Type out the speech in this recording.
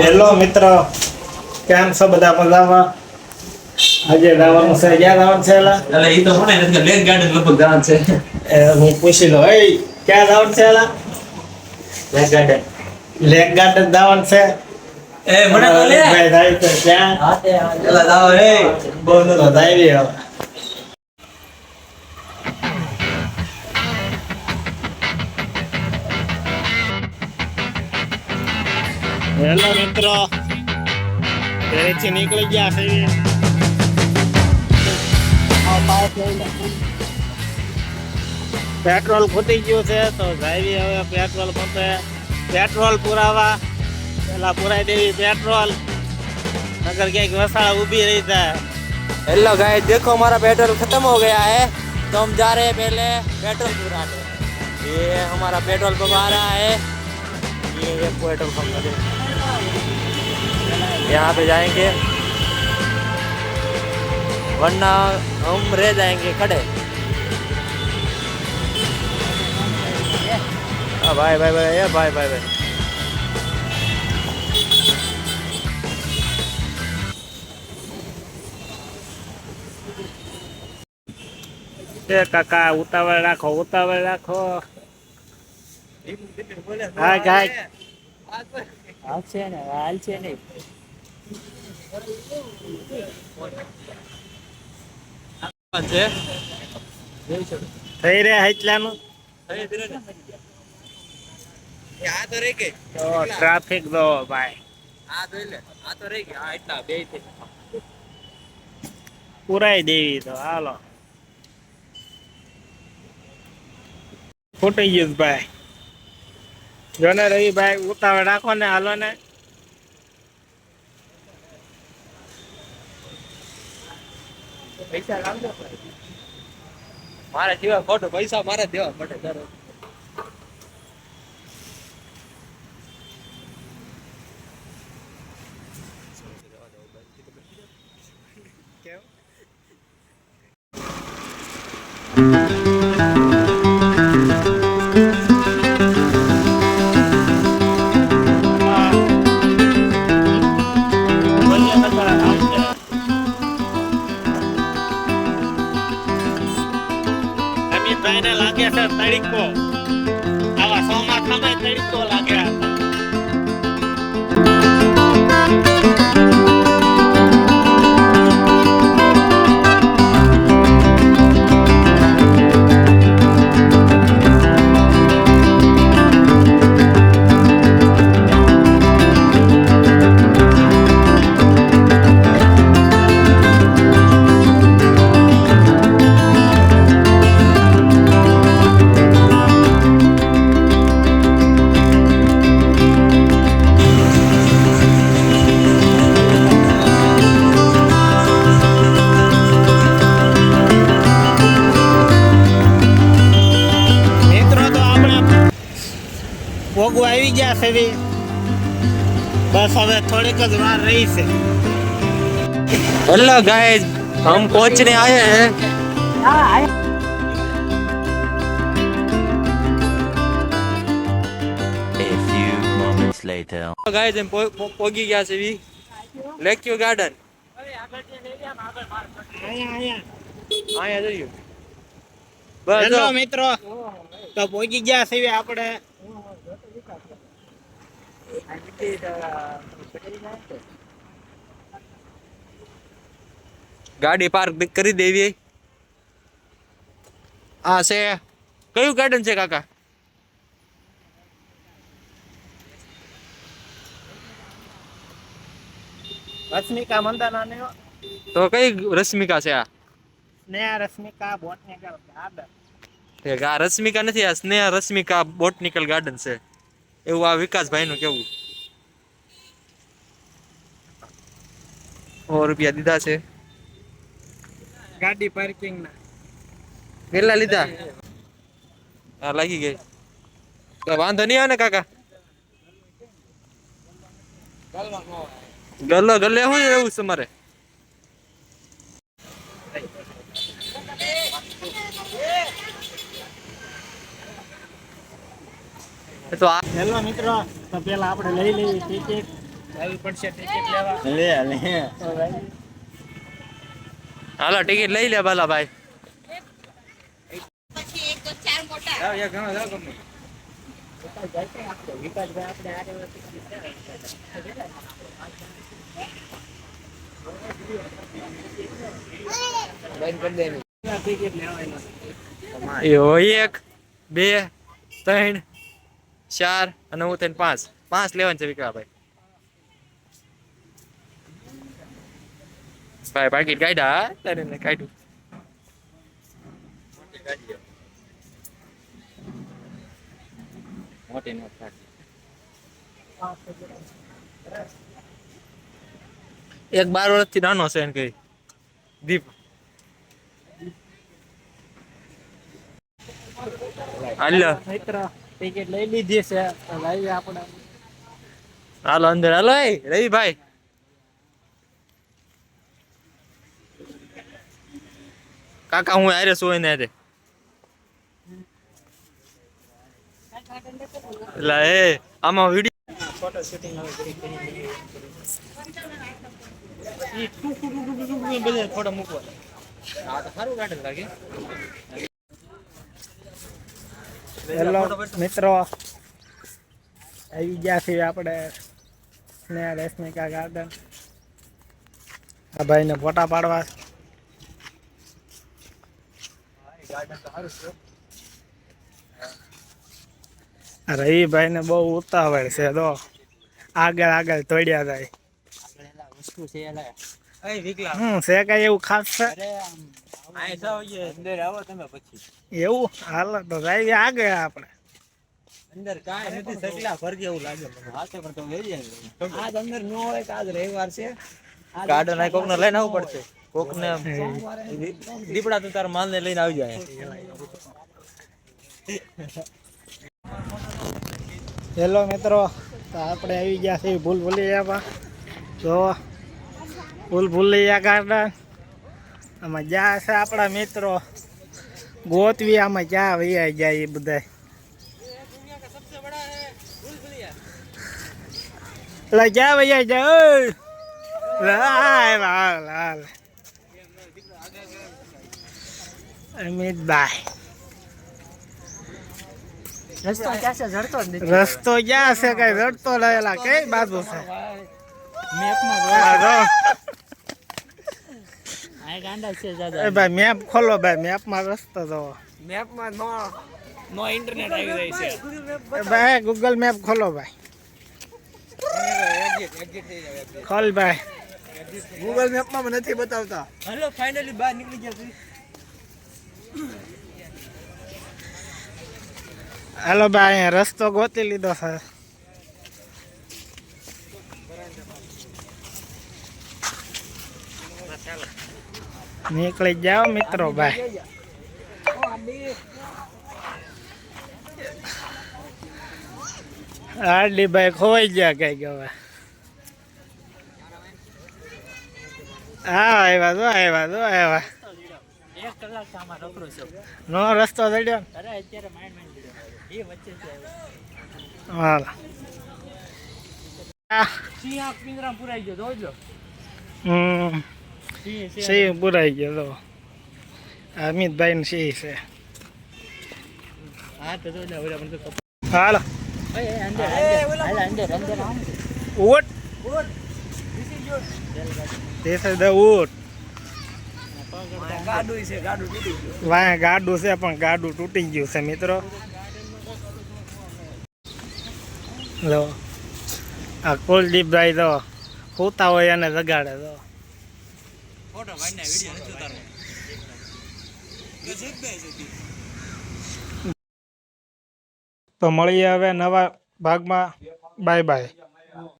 Hello મિત્રો, કેમ છો બધા મજામાં? આજે જવાનું છે, ક્યાં જવાનું છે? એટલે એ તો મને નથી લેક ગાર્ડન લગભગ જવાનું છે. હું પૂછી લો. ક્યાં જવાનું છે? Lake garden. લેક ગાર્ડન જવાનું છે. એ મને તો લે ભાઈ જાય તો ક્યાં? એલા જાવ એ બહુ ન તો જાય હવે. હેલો મિત્રો, ઘરેથી નીકળી ગયા છે. પેટ્રોલ ખૂટી ગયું છે તો જાય હવે પેટ્રોલ પંપે પેટ્રોલ પુરાવા. પેલા પુરાઈ દેવી पेट्रोल, अगर क्या वसाड़ा उभी रही था। हेलो गाइस, देखो हमारा पेट्रोल खत्म हो गया है तो हम जा रहे हैं पहले पेट्रोल पुराने। ये हमारा पेट्रोल पंप आ रहा है, ये पेट्रोल पंप है, यहाँ पे जाएंगे वरना हम रह जाएंगे खड़े। भाई भाई भाई ये भाई भाई भाई काका उतावल राखो, उतावल राखो। हाँ गाय हाल से नहीं થઈ રહ્યા એટલાનું આ તો રહી ગઈ તો ટ્રાફિક દો ભાઈ, આ જોઈ લે, આ તો રહી ગઈ, આ એટલા બે થી પુરાઈ દેવી તો હાલો. ફૂટી ગયું ભાઈ, જો ને રવિ ભાઈ ઉતાવળ રાખો ને, હાલો ને. પૈસા લાવજો મારે જેવા ખોટો પૈસા મારે દેવા પડે દર લાગે છે તડીકો, આવા ચોમાસામાં તડીકો લાગે. ભોગવું આવી ગયા છે, બસ હવે થોડીક જ વાર રહી છે. हेलो गाइस, हम पहुंचने आए हैं। A few moments later. Guys हम पहुंची ગયા છે લેક ગાર્ડન. અહીંયા જોયું બસ. હેલો મિત્રો, તો પહોંચી ગયા છે આપણે. ગાડી પાર્ક કરી દેવી. આ છે કયું ગાર્ડન છે કાકા? રશ્મિકા મંદાના ને તો કઈ રશ્મિકા છે આ? Sneha Rashmika botanical garden. આ રશ્મિકા નથી, આ સ્નેહા રશ્મિકા બોટનિકલ ગાર્ડન છે એવું આ વિકાસભાઈ નું કેવું. 100 રૂપિયા દીધા છે ગાડી પાર્કિંગ ના. કેટલા લીધા? હા લાગી ગઈ તો વાંધો નહીં આવે ને કાકા? ગલ્લો ગલ્લે શું એવું છે મારે? તો હેલો મિત્રો, તો પેલા આપણે લઈ લઈએ ટિકિટ. આવી પડશે ટિકિટ લેવા. હાલો ટિકિટ લઈ લે બાલા ભાઈ. ટિકિટ લેવા એ હોય 1 2 3 4 અને હું થઈને 5 લેવાનું છે વિક્રમભાઈ. ભાઈ પાકીટ કાઢ્યા તારે કાઢ્યું. મોટી નોટ કાઢી. એક 12 વર્ષથી નાનો છે એને કઈ દીપ. હાલો મિત્ર ટિકિટ લઈ લીધી છે તો લઈએ આપણે. હાલો અંદર હાલો. એ રવિભાઈ કાકા હું આરે સોય ને રે એટલે એ આમાં વિડિયો ફોટો શૂટિંગ હવે કરી બધે ફોટો મૂકવા. હા તો સારું કાઢે લાગે. હેલો મિત્રો આવી ગયા છીએ આપણે સ્નેહ રેશમિકા ગાર્ડન. આ ભાઈને ફોટા પાડવા. રવિભાઈ ને બહુ ઉતાવળ છે તો આગળ આગળ તોડ્યા જાય. વસ્તુ છે એલા છે કઈ એવું ખાસ છે અંદર આવો તમે પછી. એવું હાલો તો જાય આગળ આપણે. અંદર કાંઈ નથી સકલા ફરકે એવું લાગે મને. હા તો પણ તમે લઈ જાય. આજ અંદર ન હોય કે આજ રવિવાર છે. ગાર્ડન આ કોકને લઈને આવવું પડશે. કોકને દીપડા તો તાર માલ ને લઈને આવી જાય. હેલો મિત્રો તો આપણે આવી ગયા છીએ ભૂલભુલૈયામાં. જો ભૂલભુલૈયા ગાર્ડન આમાં જ્યાં છે આપણા મિત્રો ગોતવી આમાં ક્યાં વૈયા જાય એ બધા. એટલે ક્યાં વૈયા જાય લાલ લાલ અમિતભાઈ. રસ્તો ક્યાં છે કઈ જડતો રહેલા કઈ બાજુ છે ભાઈ મેપ ખોલો ભાઈ મેપમાં રસ્તો જોવો. મેપમાં નો ઇન્ટરનેટ આવી રહી છે. ભાઈ ગૂગલ મેપ ખોલો ભાઈ. ખોલ ભાઈ. ગૂગલ મેપમાં નથી બતાવતા. હાલો ફાઇનલી બહાર નીકળી ગયા. હાલો ભાઈ અહીંયા રસ્તો ગોતી લીધો છે. નીકળી જાઓ મિત્રો ભાઈ. આરડી ભાઈ ખોવાઈ ગયા કઈ હવે. હા આવ્યા જો આવ્યા જો આવ્યા. 1 કલાક આમાં રખડો છે. નો રસ્તો જડ્યો. અરે અત્યારે માઇન્ડ એ વચ્ચે છે. હાલ સિંહ આ પિંજરામાં પુરાઈ ગયો જોજો. સિંહ પુરાઈ ગયો તો અમિતભાઈ ને સિંહ છે. હા તો જોજો ઓલા પણ તો હાલો અંદર ઊંટ. This is the wood. ગાડું છે ગાડું તૂટી ગયું. વાહ ગાડું છે પણ ગાડું તૂટી ગયું છે મિત્રો. લો આ કુલદીપભાઈ તો હોતા હોય અને જગાડે તો. ફોટો ભાઈ વિડિયો નથી ઉતારવો. તો મળીએ હવે નવા ભાગમાં. Bye bye.